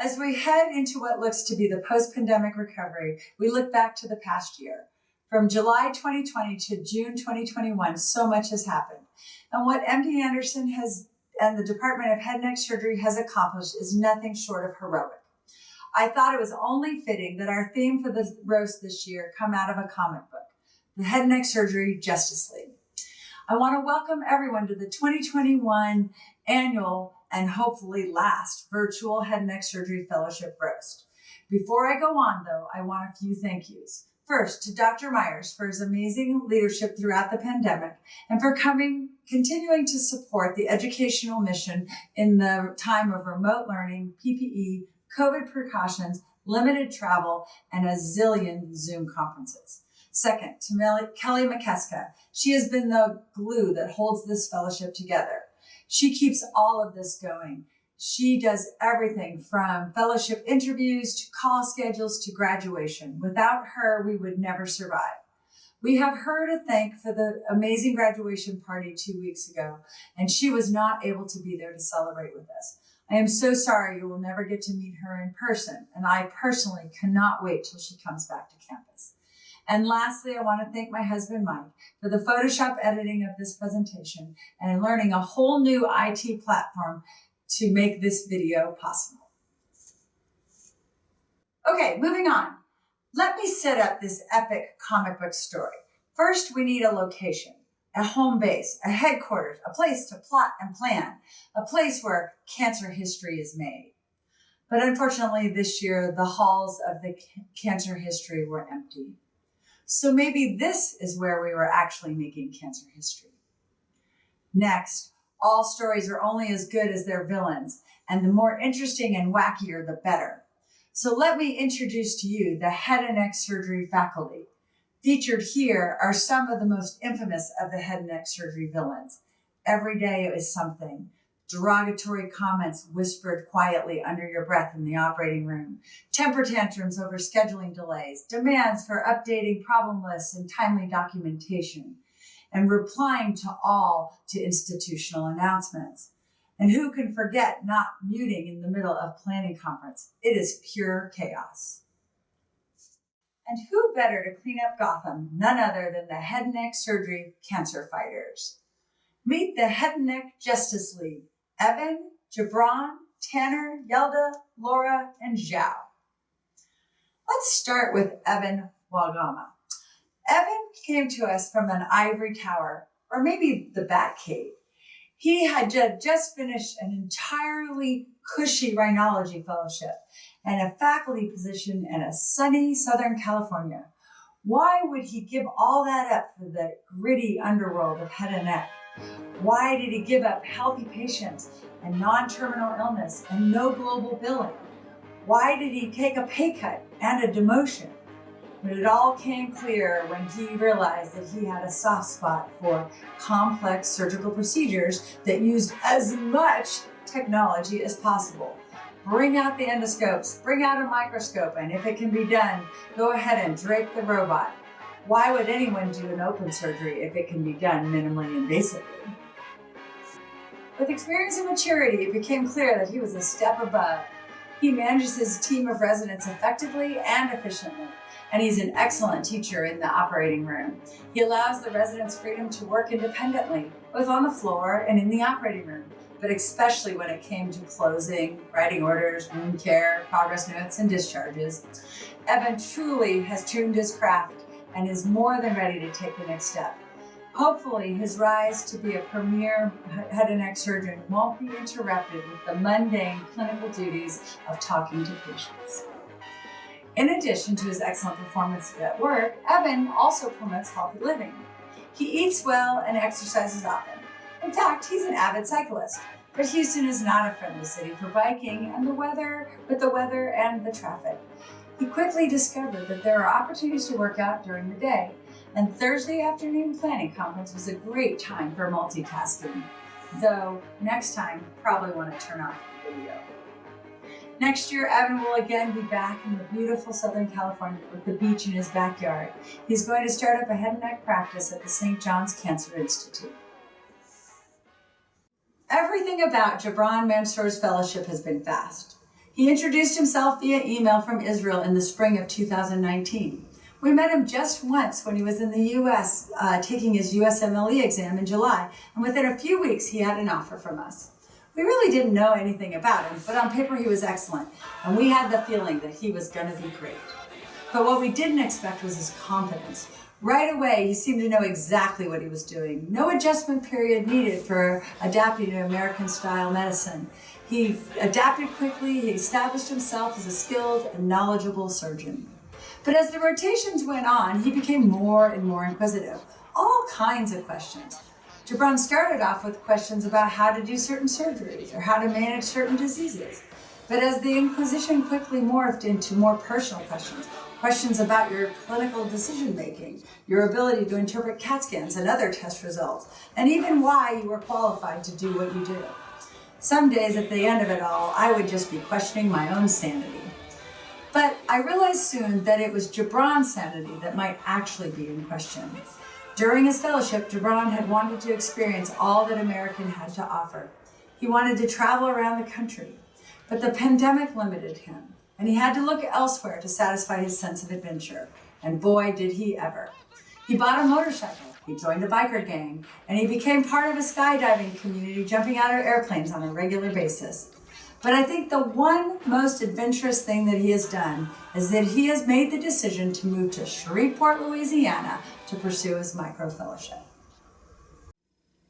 As we head into what looks to be the post-pandemic recovery, we look back to the past year. From July 2020 to June 2021, so much has happened. And what MD Anderson and the Department of Head and Neck Surgery has accomplished is nothing short of heroic. I thought it was only fitting that our theme for the roast this year come out of a comic book, the Head and Neck Surgery Justice League. I want to welcome everyone to the 2021 annual and hopefully last virtual Head and Neck Surgery Fellowship Roast. Before I go on, though, I want a few thank yous. First, to Dr. Myers for his amazing leadership throughout the pandemic and for continuing to support the educational mission in the time of remote learning, PPE, COVID precautions, limited travel, and a zillion Zoom conferences. Second, to Kelly McKeska. She has been the glue that holds this fellowship together. She keeps all of this going. She does everything from fellowship interviews to call schedules to graduation. Without her, we would never survive. We have her to thank for the amazing graduation party 2 weeks ago, and she was not able to be there to celebrate with us. I am so sorry you will never get to meet her in person, and I personally cannot wait till she comes back to campus. And lastly, I want to thank my husband, Mike, for the Photoshop editing of this presentation and learning a whole new IT platform to make this video possible. Okay, moving on. Let me set up this epic comic book story. First, we need a location, a home base, a headquarters, a place to plot and plan, a place where cancer history is made. But unfortunately, this year, the halls of the cancer history were empty. So maybe this is where we were actually making cancer history. Next, all stories are only as good as their villains, and the more interesting and wackier, the better. So let me introduce to you the head and neck surgery faculty. Featured here are some of the most infamous of the head and neck surgery villains. Every day is something. Derogatory comments whispered quietly under your breath in the operating room, temper tantrums over scheduling delays, demands for updating problem lists and timely documentation, and replying to institutional announcements. And who can forget not muting in the middle of planning conference? It is pure chaos. And who better to clean up Gotham? None other than the head and neck surgery cancer fighters. Meet the Head and Neck Justice League. Evan, Jobran, Tanner, Yelda, Laura, and Zhao. Let's start with Evan Walgama. Evan came to us from an ivory tower, or maybe the Batcave. He had just finished an entirely cushy rhinology fellowship and a faculty position in a sunny Southern California. Why would he give all that up for the gritty underworld of head and neck? Why did he give up healthy patients and non-terminal illness and no global billing? Why did he take a pay cut and a demotion? But it all came clear when he realized that he had a soft spot for complex surgical procedures that used as much technology as possible. Bring out the endoscopes, bring out a microscope, and if it can be done, go ahead and drape the robot. Why would anyone do an open surgery if it can be done minimally invasively? With experience and maturity, it became clear that he was a step above. He manages his team of residents effectively and efficiently, and he's an excellent teacher in the operating room. He allows the residents freedom to work independently, both on the floor and in the operating room, but especially when it came to closing, writing orders, wound care, progress notes, and discharges. Evan truly has tuned his craft and is more than ready to take the next step. Hopefully, his rise to be a premier head and neck surgeon won't be interrupted with the mundane clinical duties of talking to patients. In addition to his excellent performance at work, Evan also promotes healthy living. He eats well and exercises often. In fact, he's an avid cyclist. But Houston is not a friendly city for biking and the weather and the traffic. He quickly discovered that there are opportunities to work out during the day, and Thursday afternoon planning conference was a great time for multitasking. Though next time, probably want to turn off the video. Next year, Evan will again be back in the beautiful Southern California with the beach in his backyard. He's going to start up a head and neck practice at the St. John's Cancer Institute. Everything about Jobran Mansour's fellowship has been fast. He introduced himself via email from Israel in the spring of 2019. We met him just once when he was in the U.S. Taking his USMLE exam in July, and within a few weeks he had an offer from us. We really didn't know anything about him, but on paper he was excellent, and we had the feeling that he was going to be great. But what we didn't expect was his confidence. Right away, he seemed to know exactly what he was doing. No adjustment period needed for adapting to American-style medicine. He adapted quickly, he established himself as a skilled and knowledgeable surgeon. But as the rotations went on, he became more and more inquisitive. All kinds of questions. Jobran started off with questions about how to do certain surgeries or how to manage certain diseases. But as the inquisition quickly morphed into more personal questions, questions about your clinical decision-making, your ability to interpret CAT scans and other test results, and even why you were qualified to do what you do. Some days at the end of it all, I would just be questioning my own sanity. But I realized soon that it was Jobran's sanity that might actually be in question. During his fellowship, Jobran had wanted to experience all that America had to offer. He wanted to travel around the country, but the pandemic limited him, and he had to look elsewhere to satisfy his sense of adventure. And boy, did he ever. He bought a motorcycle, he joined a biker gang, and he became part of a skydiving community, jumping out of airplanes on a regular basis. But I think the one most adventurous thing that he has done is that he has made the decision to move to Shreveport, Louisiana to pursue his micro-fellowship.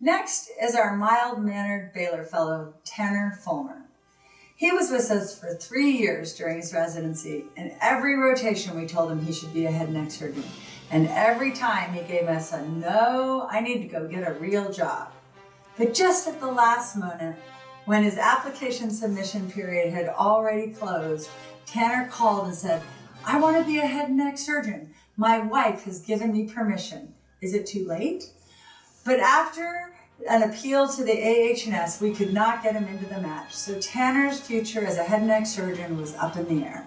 Next is our mild-mannered Baylor Fellow, Tanner Fullmer. He was with us for 3 years during his residency, and every rotation we told him he should be a head and neck surgeon. And every time he gave us a no, I need to go get a real job. But just at the last moment, when his application submission period had already closed, Tanner called and said, "I want to be a head and neck surgeon. My wife has given me permission. Is it too late?" But after an appeal to the HNS, we could not get him into the match. So Tanner's future as a head and neck surgeon was up in the air.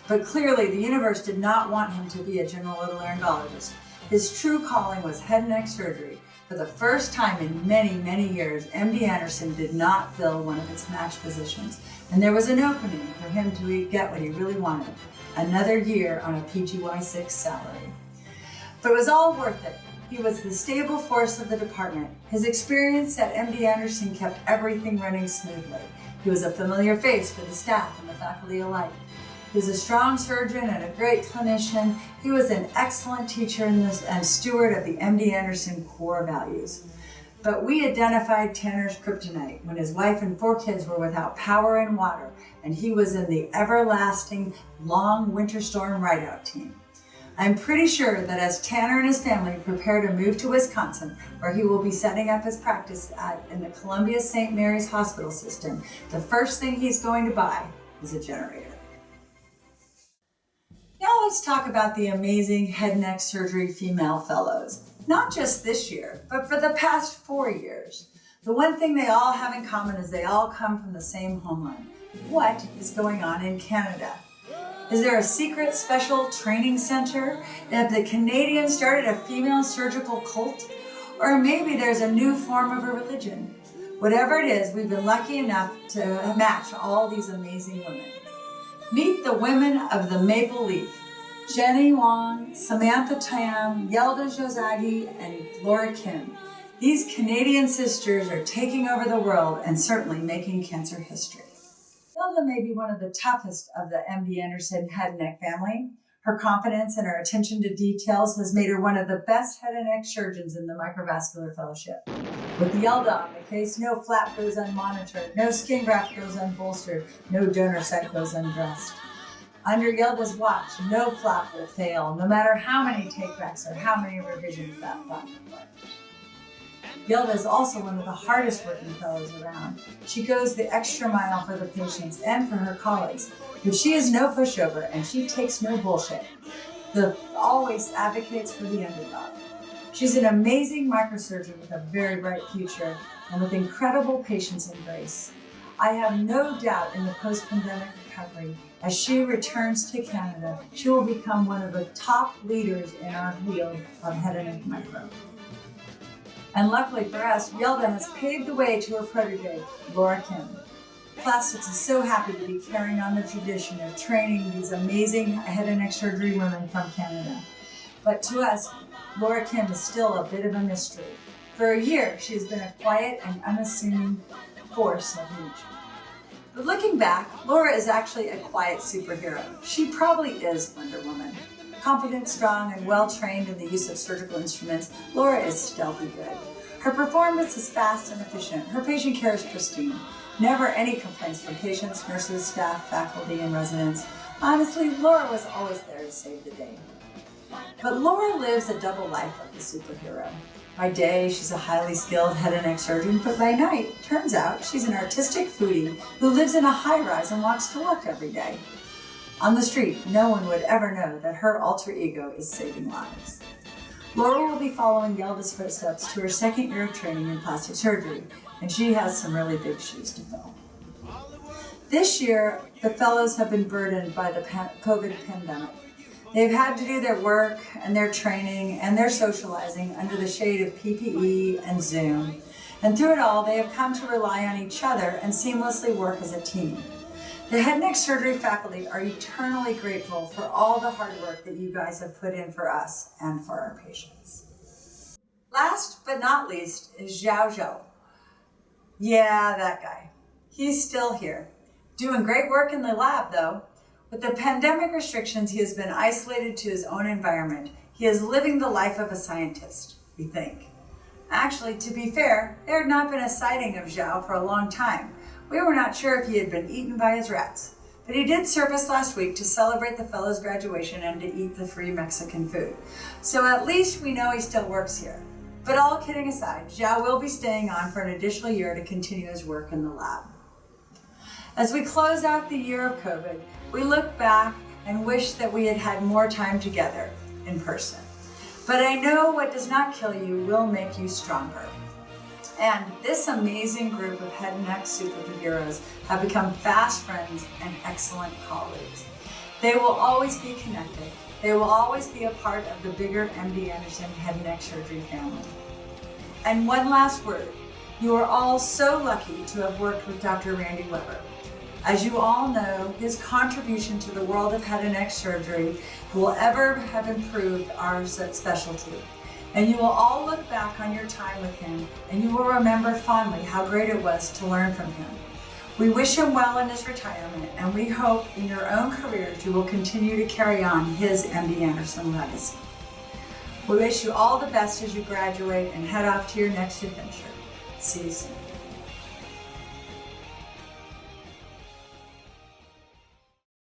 But clearly, the universe did not want him to be a general otolaryngologist. His true calling was head and neck surgery. For the first time in many, many years, MD Anderson did not fill one of its match positions, and there was an opening for him to get what he really wanted, another year on a PGY-6 salary. But it was all worth it. He was the stable force of the department. His experience at MD Anderson kept everything running smoothly. He was a familiar face for the staff and the faculty alike. He was a strong surgeon and a great clinician. He was an excellent teacher and steward of the MD Anderson core values. But we identified Tanner's kryptonite when his wife and 4 kids were without power and water, and he was in the everlasting long winter storm ride-out team. I'm pretty sure that as Tanner and his family prepare to move to Wisconsin, where he will be setting up his practice in the Columbia St. Mary's Hospital system, the first thing he's going to buy is a generator. Now let's talk about the amazing head and neck surgery female fellows. Not just this year, but for the past 4 years. The one thing they all have in common is they all come from the same homeland. What is going on in Canada? Is there a secret special training center? Have the Canadians started a female surgical cult? Or maybe there's a new form of a religion. Whatever it is, we've been lucky enough to match all these amazing women. Meet the women of the Maple Leaf: Jenny Wong, Samantha Tam, Yelda Jozaghi, and Laura Kim. These Canadian sisters are taking over the world and certainly making cancer history. Yelda may be one of the toughest of the MD Anderson head and neck family. Her confidence and her attention to details has made her one of the best head and neck surgeons in the microvascular fellowship. With Yelda on the case, no flap goes unmonitored, no skin graft goes unbolstered, no donor site goes undressed. Under Yelda's watch, no flap will fail, no matter how many takebacks or how many revisions that flap requires. Yelda is also one of the hardest working fellows around. She goes the extra mile for the patients and for her colleagues, but she is no pushover and she takes no bullshit. Always advocates for the underdog. She's an amazing microsurgeon with a very bright future and with incredible patience and grace. I have no doubt in the post-pandemic recovery, as she returns to Canada, she will become one of the top leaders in our field of head and neck micro. And luckily for us, Yelda has paved the way to her protege, Laura Kim. Plastics is so happy to be carrying on the tradition of training these amazing head and neck surgery women from Canada. But to us, Laura Kim is still a bit of a mystery. For a year, she has been a quiet and unassuming force of nature. But looking back, Laura is actually a quiet superhero. She probably is Wonder Woman. Confident, strong, and well-trained in the use of surgical instruments, Laura is stealthy good. Her performance is fast and efficient. Her patient care is pristine. Never any complaints from patients, nurses, staff, faculty, and residents. Honestly, Laura was always there to save the day. But Laura lives a double life of the superhero. By day, she's a highly skilled head and neck surgeon, but by night, turns out she's an artistic foodie who lives in a high-rise and walks to work every day. On the street, no one would ever know that her alter ego is saving lives. Laura will be following Yelda's footsteps to her second year of training in plastic surgery, and she has some really big shoes to fill. This year, the fellows have been burdened by the COVID pandemic. They've had to do their work and their training and their socializing under the shade of PPE and Zoom. And through it all, they have come to rely on each other and seamlessly work as a team. The head and neck surgery faculty are eternally grateful for all the hard work that you guys have put in for us and for our patients. Last but not least is Zhao. Yeah, that guy. He's still here. Doing great work in the lab, though. With the pandemic restrictions, he has been isolated to his own environment. He is living the life of a scientist, we think. Actually, to be fair, there had not been a sighting of Xiao for a long time. We were not sure if he had been eaten by his rats. But he did surface last week to celebrate the fellow's graduation and to eat the free Mexican food. So at least we know he still works here. But all kidding aside, Xiao will be staying on for an additional year to continue his work in the lab. As we close out the year of COVID, we look back and wish that we had had more time together in person. But I know what does not kill you will make you stronger. And this amazing group of head and neck superheroes have become fast friends and excellent colleagues. They will always be connected. They will always be a part of the bigger MD Anderson head and neck surgery family. And one last word. You are all so lucky to have worked with Dr. Randy Weber. As you all know, his contribution to the world of head and neck surgery will ever have improved our specialty. And you will all look back on your time with him and you will remember fondly how great it was to learn from him. We wish him well in his retirement, and we hope in your own careers you will continue to carry on his MD Anderson legacy. We wish you all the best as you graduate and head off to your next adventure. See you soon.